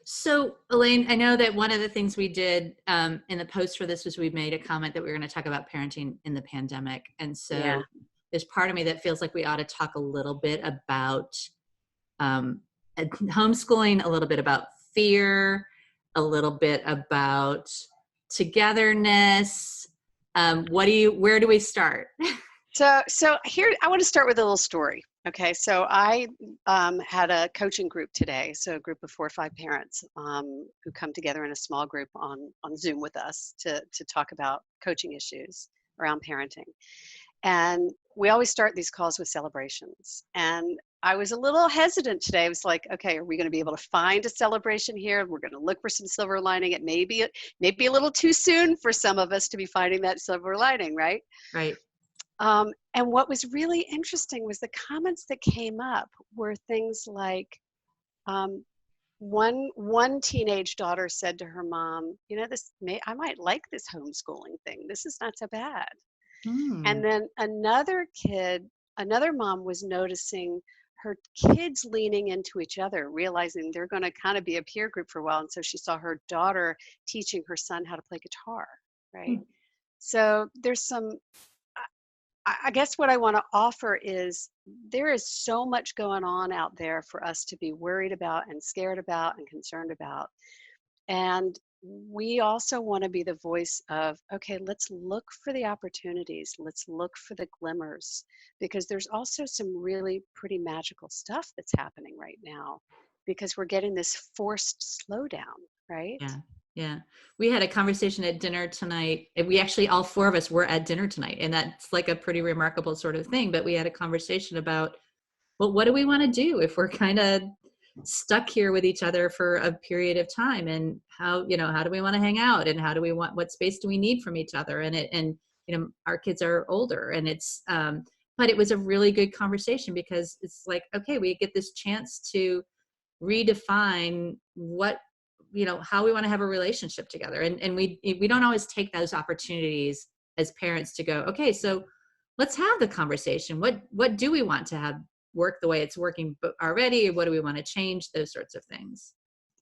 So, Elaine, I know that one of the things we did in the post for this was we made a comment that we were going to talk about parenting in the pandemic. And Yeah. so there's part of me that feels like we ought to talk a little bit about um, homeschooling, a little bit about fear, a little bit about togetherness. Where do we start? So here, I want to start with a little story. Okay, so I had a coaching group today, so a group of 4 or 5 parents who come together in a small group on Zoom with us to talk about coaching issues around parenting. And we always start these calls with celebrations. And I was a little hesitant today. I was like, okay, are we going to be able to find a celebration here? We're going to look for some silver lining. It may be a little too soon for some of us to be finding that silver lining, right? Right. And what was really interesting was the comments that came up were things like, one teenage daughter said to her mom, I might like this homeschooling thing. This is not so bad. Hmm. And then another mom was noticing her kids leaning into each other, realizing they're going to kind of be a peer group for a while. And so she saw her daughter teaching her son how to play guitar, right? So there's some, I guess what I want to offer is there is so much going on out there for us to be worried about and scared about and concerned about. And we also want to be the voice of, okay, let's look for the opportunities. Let's look for the glimmers, because there's also some really pretty magical stuff that's happening right now because we're getting this forced slowdown, right? Yeah. Yeah. We had a conversation at dinner tonight. And we actually, all 4 of us were at dinner tonight. And that's like a pretty remarkable sort of thing. But we had a conversation about, well, what do we want to do if we're kind of stuck here with each other for a period of time? And how do we want to hang out? And what space do we need from each other? And our kids are older, and but it was a really good conversation because it's like, okay, we get this chance to redefine how we want to have a relationship together. And we don't always take those opportunities as parents to go, okay, so let's have the conversation. What do we want to have work the way it's working already? What do we want to change? Those sorts of things.